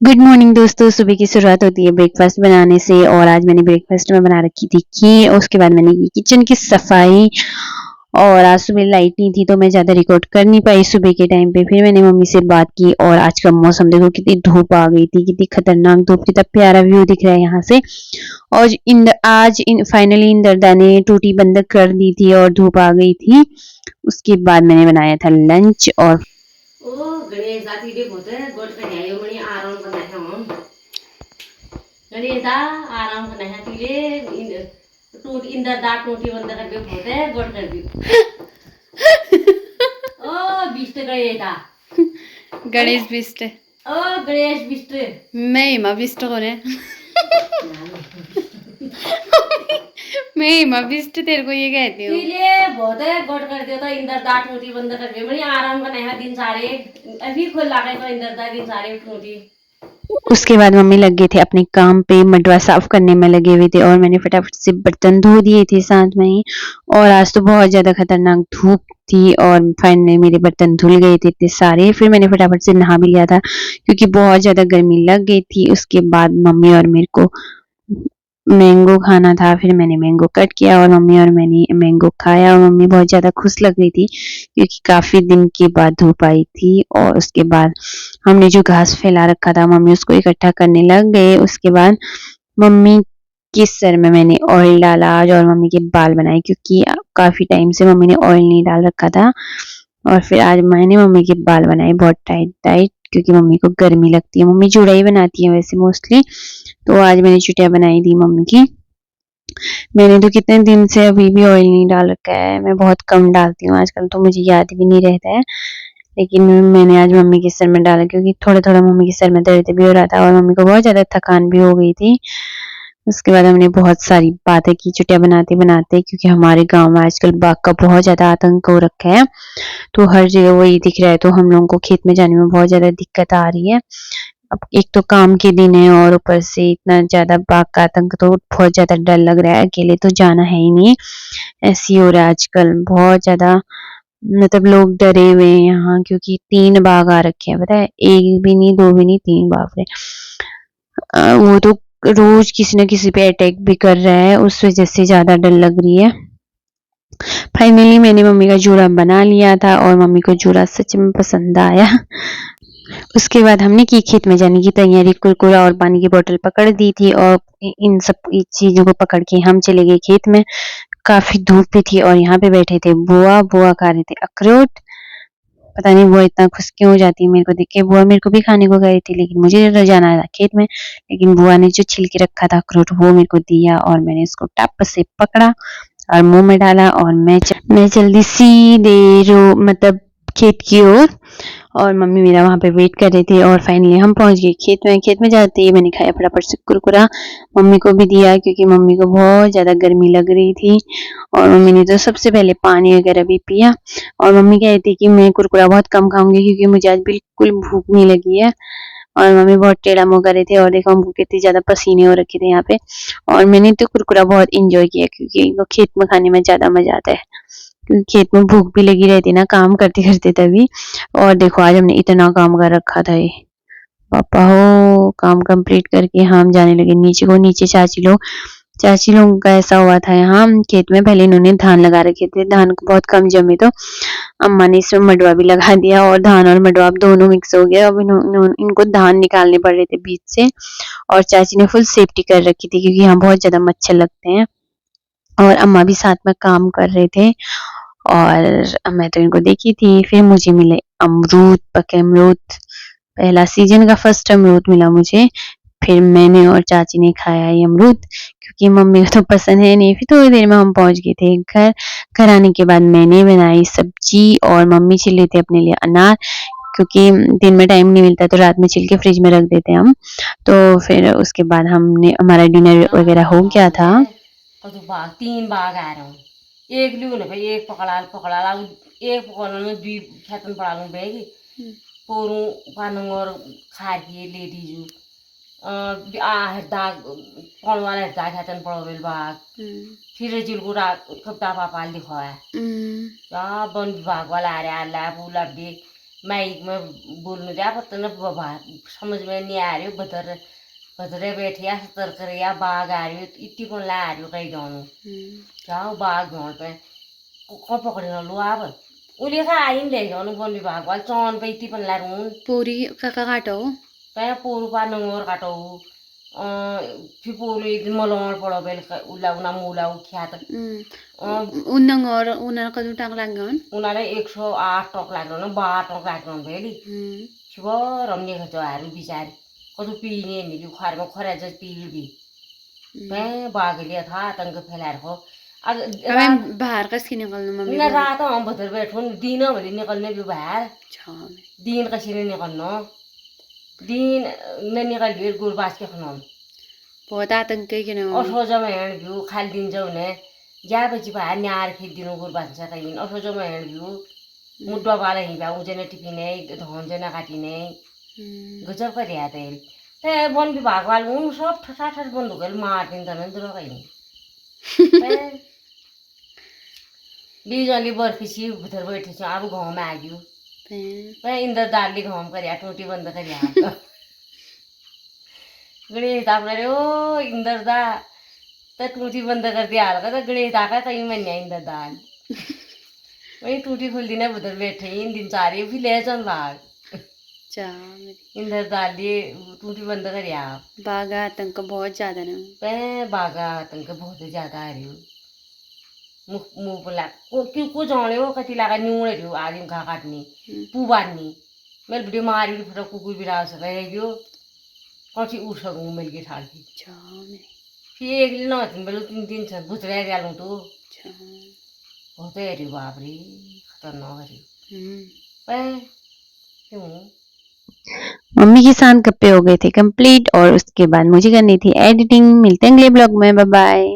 Good morning दोस्तों। सुबह की शुरुआत होती है ब्रेकफास्ट बनाने से और आज मैंने ब्रेकफास्ट में बना रखी थी खीर और उसके बाद मैंने की किचन की सफाई। और आज सुबह लाइट नहीं थी तो मैं ज़्यादा रिकॉर्ड कर नहीं पाई सुबह के टाइम पे। फिर मैंने मम्मी से बात की और आज का मौसम देखो कितनी धूप आ गई थी, कितनी खतरनाक धूप, कितना प्यारा व्यू दिख रहा है यहाँ से। और आज फाइनली इंदरदा ने टूटी बंद कर दी थी और धूप आ गई थी। उसके बाद मैंने बनाया था लंच और ओ गणेश जाती दे होते गोट का जायो मणि आराम करना है हम गणेश दा आराम करना है तिले टूट इंदर दा टूटी बंदर का बेक होते गोट कर दी ओ बिस्ट गणेश दा गणेश बिस्ट ओ गणेश बिस्ट मैं हिमा बिस्ट कौन है? मैं हिमा बिस्ट तेरे को ये कहती हूँ। तिले बहुत है गोट कर दियो तो इंदर दा टूटी बंदर का बेक मणि आराम करना है दिन सारे अभी खुल लागे तो इंदर दा दिन सारे टूटी। उसके बाद मम्मी लग गए थे अपने काम पे, मडवा साफ करने में लगे हुए थे और मैंने फटाफट से बर्तन धो दिए थे साथ में ही। और आज तो बहुत ज्यादा खतरनाक धूप थी और फाइनली मेरे बर्तन धुल गए थे इतने सारे। फिर मैंने फटाफट से नहा भी लिया था क्योंकि बहुत ज्यादा गर्मी लग गई थी। उसके बाद मम्मी और मेरे को मैंगो खाना था, फिर मैंने मैंगो कट किया और मम्मी और मैंने मैंगो खाया और मम्मी बहुत ज़्यादा खुश लग रही थी क्योंकि काफ़ी दिन के बाद धूप आई थी। और उसके बाद हमने जो घास फैला रखा था मम्मी उसको इकट्ठा करने लग गए। उसके बाद मम्मी के सर में मैंने ऑयल डाला आज और मम्मी के बाल बनाए क्योंकि काफ़ी टाइम से मम्मी ने ऑयल नहीं डाल रखा था। और फिर आज मैंने मम्मी के बाल बनाए बहुत टाइट टाइट क्योंकि मम्मी को गर्मी लगती है। मम्मी चूड़ा ही बनाती है वैसे मोस्टली, तो आज मैंने चुटिया बनाई थी मम्मी की। मैंने तो कितने दिन से अभी भी ऑयल नहीं डाल रखा है, मैं बहुत कम डालती हूँ आजकल तो मुझे याद भी नहीं रहता है। लेकिन मैंने आज मम्मी के सर में डाला क्योंकि थोड़ा-थोड़ा मम्मी के सर में दर्द भी हो रहा था और मम्मी को बहुत ज़्यादा थकान भी हो गई थी। उसके बाद हमने बहुत सारी बातें की चुटिया बनाते-बनाते क्योंकि हमारे गाँव में आजकल बाघ का बहुत ज़्यादा आतंक हो रखा है। तो हर जगह वही दिख रहा है तो हम लोगों को खेत में जाने में बहुत ज़्यादा दिक्कत आ रही है। अब एक तो काम के दिन है और ऊपर से इतना ज़्यादा बाघ का आतंक तो बहुत ज़्यादा डर लग रहा है, अकेले तो जाना है ही नहीं। ऐसे ही हो रहा है आजकल बहुत ज़्यादा, मतलब लोग डरे हुए हैं यहाँ क्योंकि 3 बाघ आ रखे हैं, पता है? 1 भी नहीं, 2 भी नहीं, 3 बाघ है। वो तो रोज़ किसी न किसी पे अटैक भी कर रहा है, उस वज़ह से ज़्यादा डर लग रही है। फाइनली मैंने मम्मी का जूड़ा बना लिया था और मम्मी को जूड़ा सच में पसंद आया। उसके बाद हमने की खेत में जाने की तैयारी, कुरकुरा और पानी की बोतल पकड़ दी थी और इन सब चीज़ों को पकड़ के हम चले गए खेत में। काफ़ी धूप भी थी और यहाँ पे बैठे थे बुआ, बुआ खा रहे थे अखरोट। पता नहीं बुआ इतना खुश क्यों हो जाती है मेरे को देख के। बुआ मेरे को भी खाने को कह रही थी लेकिन मुझे तो जाना था खेत में। लेकिन बुआ ने जो छिल के रखा था अखरोट वो मेरे को दिया और मैंने इसको टप से पकड़ा और मुँह में डाला और मैं चल दी सीधे मतलब खेत की ओर। और मम्मी मेरा वहाँ पे वेट कर रहे थे और फाइनली हम पहुँच गए खेत में। खेत में जाते ही मैंने खाया फटाफट से कुरकुरा, मम्मी को भी दिया क्योंकि मम्मी को बहुत ज़्यादा गर्मी लग रही थी। और मम्मी ने तो सबसे पहले पानी वगैरह भी पिया। और मम्मी कह रही थी कि मैं कुरकुरा बहुत कम खाऊंगी क्योंकि मुझे आज बिल्कुल भूख नहीं लगी है। और मम्मी बहुत टेढ़ा मुँह कर रहे थे और देखो हमको कितने ज़्यादा पसीने हो रखे थे यहाँ पे। और मैंने तो कुरकुरा बहुत इंजॉय किया क्योंकि वो खेत में खाने में ज़्यादा मज़ा आता है क्योंकि खेत में भूख भी लगी रहती है ना काम करते-करते तभी। और देखो आज हमने इतना काम कर रखा था ये। पापा हो काम कंप्लीट करके हम जाने लगे नीचे को। नीचे चाची लोगों का ऐसा हुआ था यहाँ खेत में, पहले इन्होंने धान लगा रखे थे, धान को बहुत कम जमे तो अम्मा ने इसमें मडवा भी लगा दिया और धान और मडवा अब दोनों मिक्स हो गया। अब इनको धान निकालने पड़ रहे थे बीच से और चाची ने फुल सेफ्टी कर रखी थी क्योंकि यहाँ बहुत ज़्यादा मच्छर लगते हैं। और अम्मा भी साथ में काम कर रहे थे और मैं तो इनको देखी थी। फिर मुझे मिले अमरूद, पके अमरूद, पहला सीजन का फर्स्ट अमरूद मिला मुझे। फिर मैंने और चाची ने खाया ये अमरूद क्योंकि मम्मी को तो पसंद है नहीं। फिर थोड़ी देर में हम पहुंच गए थे घर। घर आने के बाद मैंने बनाई सब्जी और मम्मी छील रही थी अपने लिए अनार क्योंकि दिन में टाइम नहीं मिलता तो रात में छील के फ्रिज में रख देते हैं हम। तो फिर उसके बाद हमने हमारा डिनर वगैरह हो गया था। कतो बाघ 3 बाघ आ रहे हैं एक लियो ना भाई एक पकड़ा एक पकड़ने में 2 खेतन पड़ा लूं बैगी पोरू पानंग और खार के लेडीजू दाग कौन वाला दाग खेतन पड़ो बेल बाघ फिर जिलगुरा कब पापाल दिखाया बन विभाग वाला आ रहा है पूला देख माइक में बोलने जा पता न बाबा समझ में नहीं आ रही भदर भदरे बैठिया सतर करिया बाघ आ रही इतनी कौन ला आ रही कहीं जाऊँ जाओ बाघ गाँव पे कौन पकड़े ना लो आप उन्हें का आई ले जाऊँ वन विभाग वाल चौन पे इतनी पन ला रूं पोरी काका काटो पे पूर्व पा नंगोर काटो फिर पूर्व मलोर पड़ो बेल उला उना मूला उख्यात उन्नंग और उन्नंग कदू टांग लागन उन्हारे 108 टोक लाग्यो न 12 टोक लाग्यो बेली शिव रमने खतो हारू बिचारी कदू पीने नि बि खार में खरा जस पी भी मैं बागलिया था तंग फैलार हो अब बाहर कस की निकलना मम्मी न रात हम भतर बैठो दिन भरि निकलने भी बाहर दिन कसी ने निकलनो दिन न निकल भी गुरबास के खनम बहुत आतंक के न असो जमा हेण भी खाल दिन जाऊ ने जा बची बाहर न्यार खिद दिनो गुरबास छ कहीं असो जमा हेण भी मुद्दा वाला ही बा उजने टिपिने धन जना काटिने गजब कर रिया तेल ते वन विभाग वाले उन सब ठठाठट बंद हो गए मार दिन तन दुरो कहीं बीजली बर्फी भीतर बैठे छ अब गाँव में आ गयो मैं इंदर दाली गाँव कर टोटी बंद कर गणेश दा अपने ओ इंदर दा तो टूटी बंद कर दिया हाल का गणेश दा का कहीं मन इंदर दाल वही टूटी खुल दी ना उधर बैठे इन दिन सारे भी ले चल लाग इंदर दाली टूटी बंद कर बागा आतंक बहुत ज्यादा ना मैं बागा आतंक बहुत ज्यादा आ रही हूँ मुँह बोला को जाने वो कति लगा न्यून रही हूँ आदमी घा काटनी पुबानी मेरे वीडियो मारी फटा कुकुर भी रहा सका है क्यों कौन सी उड़ सकूँ मिल के ठाल की फिर एक दिन ना बोलो 3 दिन से भुतरे गया लूँ तो बहुत है रे बाप रे खतरनाक है क्यों मम्मी के साथ गप्पे हो गए थे कंप्लीट और उसके बाद मुझे करनी थी एडिटिंग। मिलते हैं अगले ब्लॉग में, बाय बाय।